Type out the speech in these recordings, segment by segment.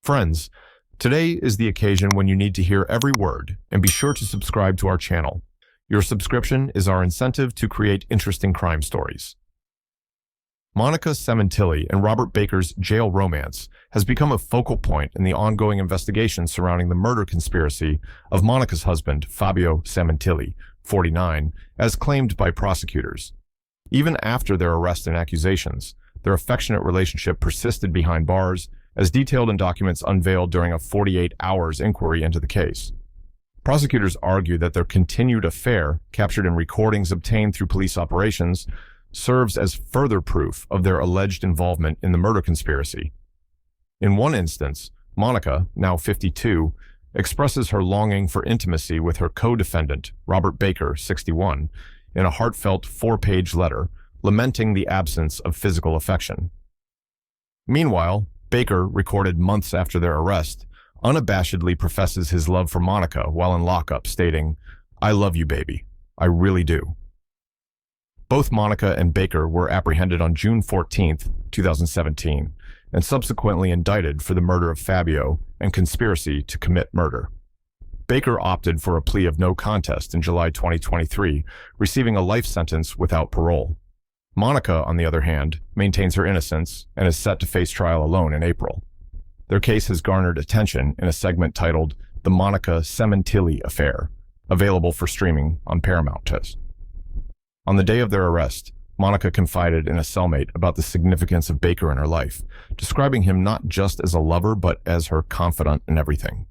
Friends, today is the occasion when you need to hear every word, and be sure to subscribe to our channel. Your subscription is our incentive to create interesting crime stories. Monica Sementilli and Robert Baker's jail romance has become a focal point in the ongoing investigation surrounding the murder conspiracy of Monica's husband, Fabio Sementilli, 49, as claimed by prosecutors. Even after their arrest and accusations, their affectionate relationship persisted behind bars, as detailed in documents unveiled during a 48 hours inquiry into the case. Prosecutors argue that their continued affair, captured in recordings obtained through police operations, serves as further proof of their alleged involvement in the murder conspiracy. In one instance, Monica, now 52, expresses her longing for intimacy with her co-defendant, Robert Baker, 61, in a heartfelt 4-page letter, lamenting the absence of physical affection. Meanwhile, Baker, recorded months after their arrest, unabashedly professes his love for Monica while in lockup, stating, "I love you, baby. I really do." Both Monica and Baker were apprehended on June 14, 2017, and subsequently indicted for the murder of Fabio and conspiracy to commit murder. Baker opted for a plea of no contest in July 2023, receiving a life sentence without parole. Monica, on the other hand, maintains her innocence and is set to face trial alone in April. Their case has garnered attention in a segment titled The Monica Sementilli Affair, available for streaming on Paramount+. On the day of their arrest, Monica confided in a cellmate about the significance of Baker in her life, describing him not just as a lover but as her confidant in everything.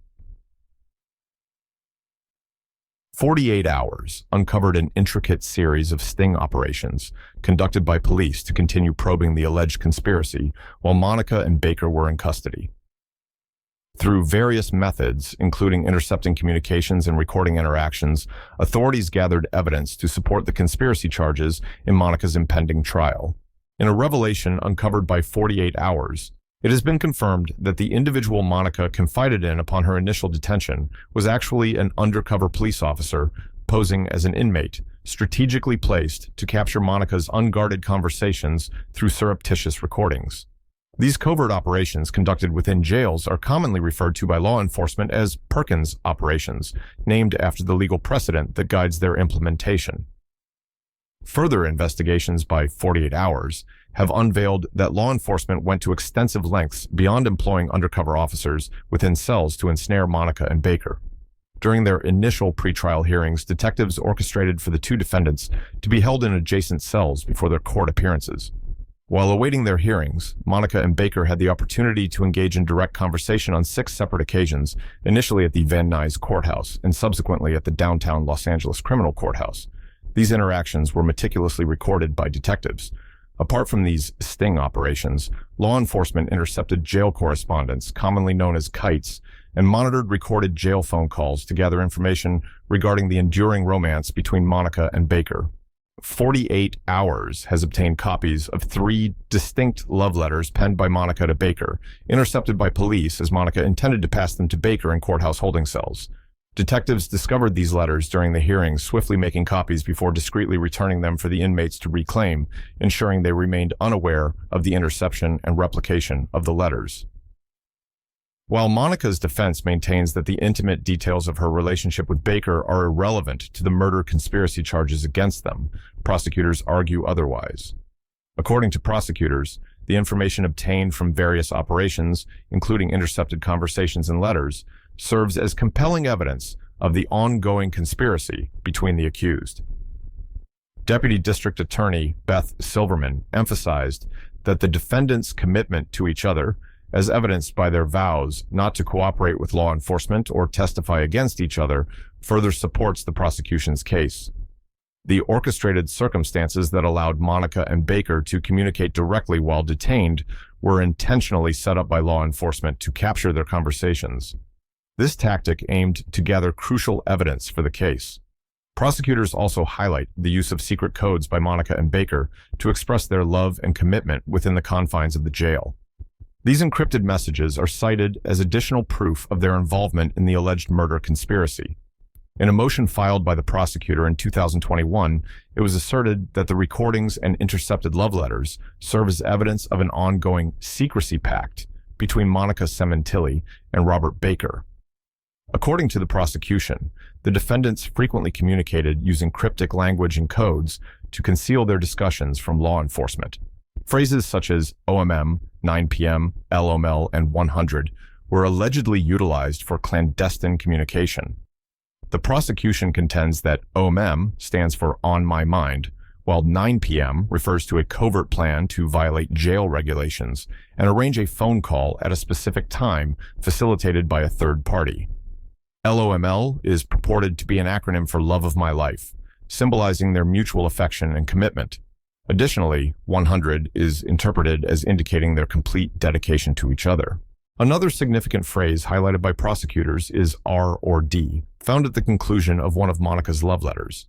48 Hours uncovered an intricate series of sting operations conducted by police to continue probing the alleged conspiracy while Monica and Baker were in custody. Through various methods, including intercepting communications and recording interactions, authorities gathered evidence to support the conspiracy charges in Monica's impending trial. In a revelation uncovered by 48 Hours, it has been confirmed that the individual Monica confided in upon her initial detention was actually an undercover police officer posing as an inmate, strategically placed to capture Monica's unguarded conversations through surreptitious recordings. These covert operations conducted within jails are commonly referred to by law enforcement as Perkins operations, named after the legal precedent that guides their implementation. Further investigations by 48 Hours have unveiled that law enforcement went to extensive lengths beyond employing undercover officers within cells to ensnare Monica and Baker. During their initial pretrial hearings, detectives orchestrated for the two defendants to be held in adjacent cells before their court appearances. While awaiting their hearings, Monica and Baker had the opportunity to engage in direct conversation on 6 separate occasions, initially at the Van Nuys courthouse and subsequently at the downtown Los Angeles criminal courthouse. These interactions were meticulously recorded by detectives. Apart from these sting operations, law enforcement intercepted jail correspondence, commonly known as kites, and monitored recorded jail phone calls to gather information regarding the enduring romance between Monica and Baker. 48 Hours has obtained copies of 3 distinct love letters penned by Monica to Baker, intercepted by police as Monica intended to pass them to Baker in courthouse holding cells. Detectives discovered these letters during the hearings, swiftly making copies before discreetly returning them for the inmates to reclaim, ensuring they remained unaware of the interception and replication of the letters. While Monica's defense maintains that the intimate details of her relationship with Baker are irrelevant to the murder conspiracy charges against them, prosecutors argue otherwise. According to prosecutors, the information obtained from various operations, including intercepted conversations and letters, serves as compelling evidence of the ongoing conspiracy between the accused. Deputy District Attorney Beth Silverman emphasized that the defendants' commitment to each other, as evidenced by their vows not to cooperate with law enforcement or testify against each other, further supports the prosecution's case. The orchestrated circumstances that allowed Monica and Baker to communicate directly while detained were intentionally set up by law enforcement to capture their conversations. This tactic aimed to gather crucial evidence for the case. Prosecutors also highlight the use of secret codes by Monica and Baker to express their love and commitment within the confines of the jail. These encrypted messages are cited as additional proof of their involvement in the alleged murder conspiracy. In a motion filed by the prosecutor in 2021, it was asserted that the recordings and intercepted love letters serve as evidence of an ongoing secrecy pact between Monica Sementilli and Robert Baker. According to the prosecution, the defendants frequently communicated using cryptic language and codes to conceal their discussions from law enforcement. Phrases such as OMM, 9 p.m., LOML, and 100 were allegedly utilized for clandestine communication. The prosecution contends that OMM stands for on my mind, while 9 p.m. refers to a covert plan to violate jail regulations and arrange a phone call at a specific time facilitated by a third party. LOML is purported to be an acronym for love of my life, symbolizing their mutual affection and commitment. Additionally, 100 is interpreted as indicating their complete dedication to each other. Another significant phrase highlighted by prosecutors is R or D, found at the conclusion of one of Monica's love letters.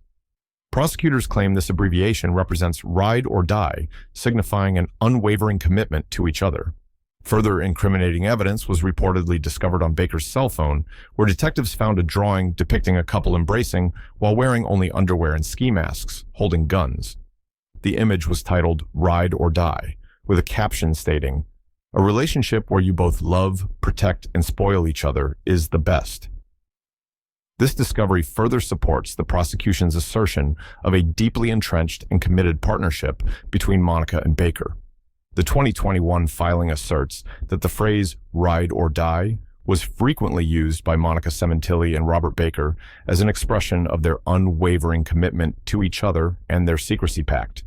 Prosecutors claim this abbreviation represents ride or die, signifying an unwavering commitment to each other. Further incriminating evidence was reportedly discovered on Baker's cell phone, where detectives found a drawing depicting a couple embracing while wearing only underwear and ski masks, holding guns. The image was titled Ride or Die, with a caption stating, "A relationship where you both love, protect, and spoil each other is the best." This discovery further supports the prosecution's assertion of a deeply entrenched and committed partnership between Monica and Baker. The 2021 filing asserts that the phrase ride or die was frequently used by Monica Sementilli and Robert Baker as an expression of their unwavering commitment to each other and their secrecy pact.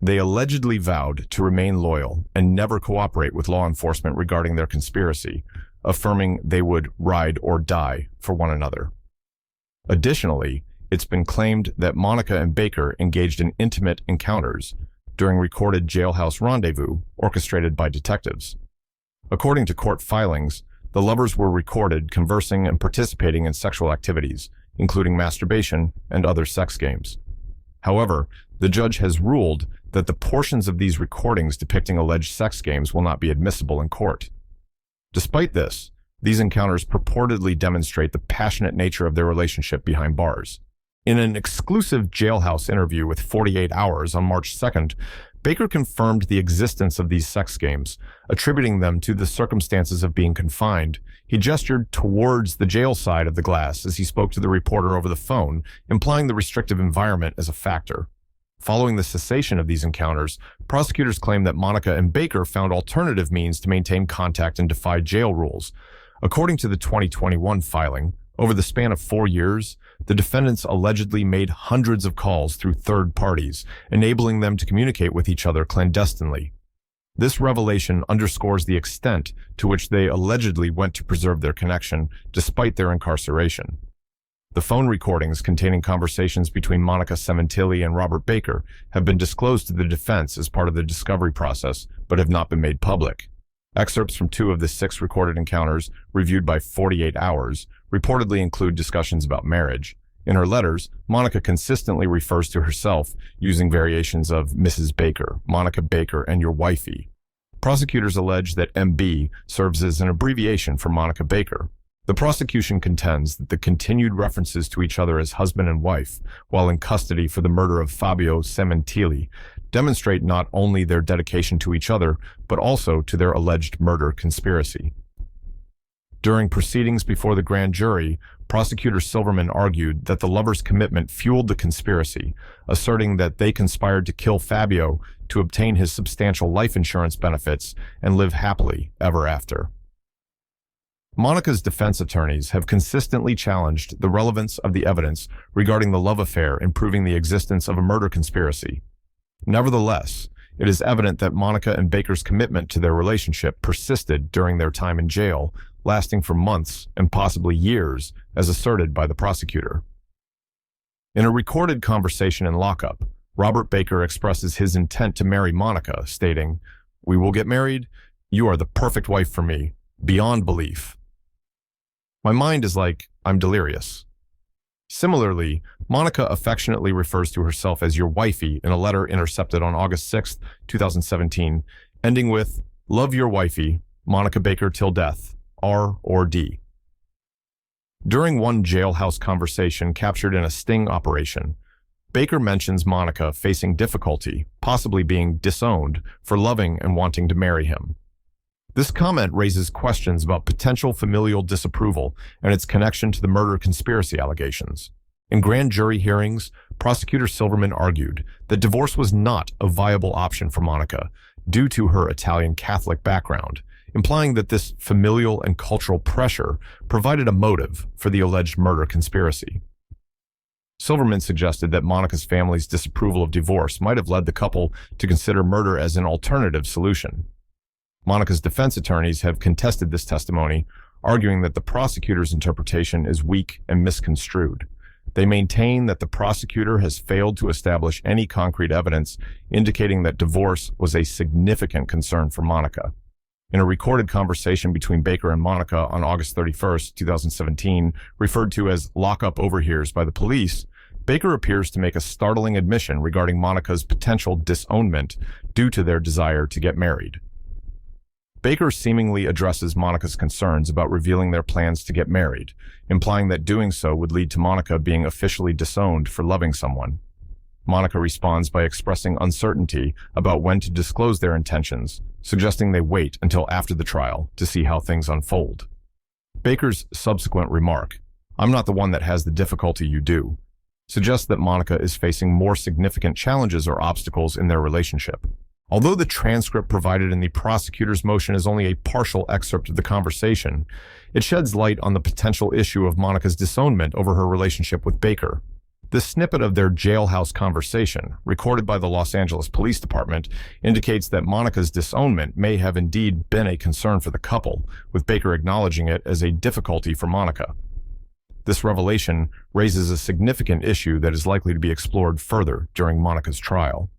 They allegedly vowed to remain loyal and never cooperate with law enforcement regarding their conspiracy, affirming they would ride or die for one another. Additionally, it's been claimed that Monica and Baker engaged in intimate encounters during recorded jailhouse rendezvous orchestrated by detectives. According to court filings, the lovers were recorded conversing and participating in sexual activities, including masturbation and other sex games. However, the judge has ruled that the portions of these recordings depicting alleged sex games will not be admissible in court. Despite this, these encounters purportedly demonstrate the passionate nature of their relationship behind bars. In an exclusive jailhouse interview with 48 Hours on March 2nd, Baker confirmed the existence of these sex games, attributing them to the circumstances of being confined. He gestured towards the jail side of the glass as he spoke to the reporter over the phone, implying the restrictive environment as a factor. Following the cessation of these encounters, prosecutors claim that Monica and Baker found alternative means to maintain contact and defy jail rules. According to the 2021 filing, over the span of 4 years, the defendants allegedly made hundreds of calls through third parties, enabling them to communicate with each other clandestinely. This revelation underscores the extent to which they allegedly went to preserve their connection despite their incarceration. The phone recordings containing conversations between Monica Sementilli and Robert Baker have been disclosed to the defense as part of the discovery process, but have not been made public. Excerpts from 2 of the 6 recorded encounters, reviewed by 48 Hours, reportedly include discussions about marriage. In her letters, Monica consistently refers to herself using variations of Mrs. Baker, Monica Baker, and your wifey. Prosecutors allege that MB serves as an abbreviation for Monica Baker. The prosecution contends that the continued references to each other as husband and wife, while in custody for the murder of Fabio Sementilli, demonstrate not only their dedication to each other, but also to their alleged murder conspiracy. During proceedings before the grand jury, prosecutor Silverman argued that the lovers' commitment fueled the conspiracy, asserting that they conspired to kill Fabio to obtain his substantial life insurance benefits and live happily ever after. Monica's defense attorneys have consistently challenged the relevance of the evidence regarding the love affair in proving the existence of a murder conspiracy. Nevertheless, it is evident that Monica and Baker's commitment to their relationship persisted during their time in jail, lasting for months and possibly years, as asserted by the prosecutor. In a recorded conversation in lockup, Robert Baker expresses his intent to marry Monica, stating, "We will get married. You are the perfect wife for me, beyond belief. My mind is like I'm delirious." Similarly, Monica affectionately refers to herself as your wifey in a letter intercepted on August 6, 2017, ending with, "Love your wifey, Monica Baker till death, R or D." During one jailhouse conversation captured in a sting operation, Baker mentions Monica facing difficulty, possibly being disowned, for loving and wanting to marry him. This comment raises questions about potential familial disapproval and its connection to the murder conspiracy allegations. In grand jury hearings, prosecutor Silverman argued that divorce was not a viable option for Monica due to her Italian Catholic background, implying that this familial and cultural pressure provided a motive for the alleged murder conspiracy. Silverman suggested that Monica's family's disapproval of divorce might have led the couple to consider murder as an alternative solution. Monica's defense attorneys have contested this testimony, arguing that the prosecutor's interpretation is weak and misconstrued. They maintain that the prosecutor has failed to establish any concrete evidence indicating that divorce was a significant concern for Monica. In a recorded conversation between Baker and Monica on August 31, 2017, referred to as lockup overhears by the police, Baker appears to make a startling admission regarding Monica's potential disownment due to their desire to get married. Baker seemingly addresses Monica's concerns about revealing their plans to get married, implying that doing so would lead to Monica being officially disowned for loving someone. Monica responds by expressing uncertainty about when to disclose their intentions, suggesting they wait until after the trial to see how things unfold. Baker's subsequent remark, "I'm not the one that has the difficulty you do," suggests that Monica is facing more significant challenges or obstacles in their relationship. Although the transcript provided in the prosecutor's motion is only a partial excerpt of the conversation, it sheds light on the potential issue of Monica's disownment over her relationship with Baker. This snippet of their jailhouse conversation, recorded by the Los Angeles Police Department, indicates that Monica's disownment may have indeed been a concern for the couple, with Baker acknowledging it as a difficulty for Monica. This revelation raises a significant issue that is likely to be explored further during Monica's trial.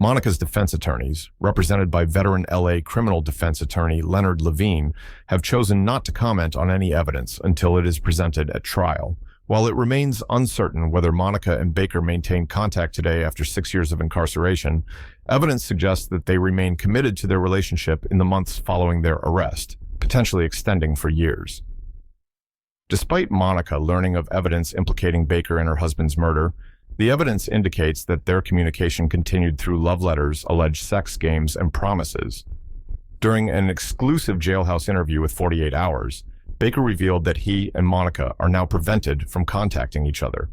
Monica's defense attorneys, represented by veteran LA criminal defense attorney Leonard Levine, have chosen not to comment on any evidence until it is presented at trial. While it remains uncertain whether Monica and Baker maintain contact today after 6 years of incarceration, evidence suggests that they remain committed to their relationship in the months following their arrest, potentially extending for years. Despite Monica learning of evidence implicating Baker in her husband's murder, the evidence indicates that their communication continued through love letters, alleged sex games, and promises. During an exclusive jailhouse interview with 48 Hours, Baker revealed that he and Monica are now prevented from contacting each other.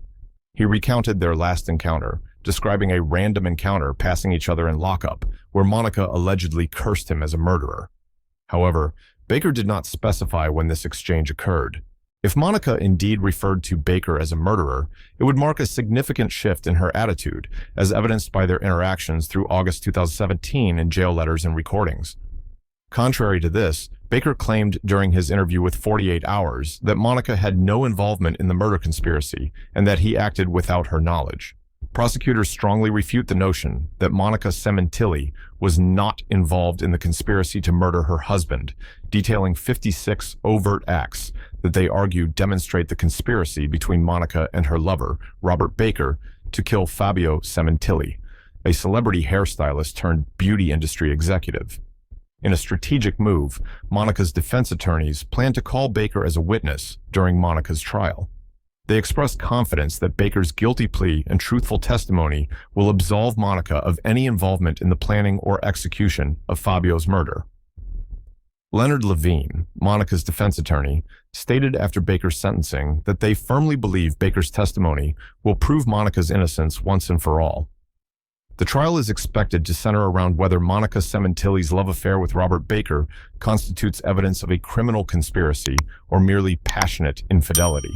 He recounted their last encounter, describing a random encounter passing each other in lockup, where Monica allegedly cursed him as a murderer. However, Baker did not specify when this exchange occurred. If Monica indeed referred to Baker as a murderer, it would mark a significant shift in her attitude, as evidenced by their interactions through August 2017 in jail letters and recordings. Contrary to this, Baker claimed during his interview with 48 Hours that Monica had no involvement in the murder conspiracy and that he acted without her knowledge. Prosecutors strongly refute the notion that Monica Sementilli was not involved in the conspiracy to murder her husband, detailing 56 overt acts that they argue demonstrate the conspiracy between Monica and her lover, Robert Baker, to kill Fabio Sementilli, a celebrity hairstylist turned beauty industry executive. In a strategic move, Monica's defense attorneys plan to call Baker as a witness during Monica's trial. They expressed confidence that Baker's guilty plea and truthful testimony will absolve Monica of any involvement in the planning or execution of Fabio's murder. Leonard Levine, Monica's defense attorney, stated after Baker's sentencing that they firmly believe Baker's testimony will prove Monica's innocence once and for all. The trial is expected to center around whether Monica Sementilli's love affair with Robert Baker constitutes evidence of a criminal conspiracy or merely passionate infidelity.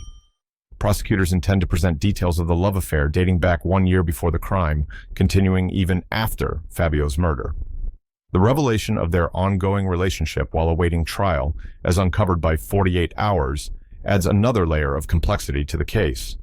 Prosecutors intend to present details of the love affair dating back 1 year before the crime, continuing even after Fabio's murder. The revelation of their ongoing relationship while awaiting trial, as uncovered by 48 Hours, adds another layer of complexity to the case.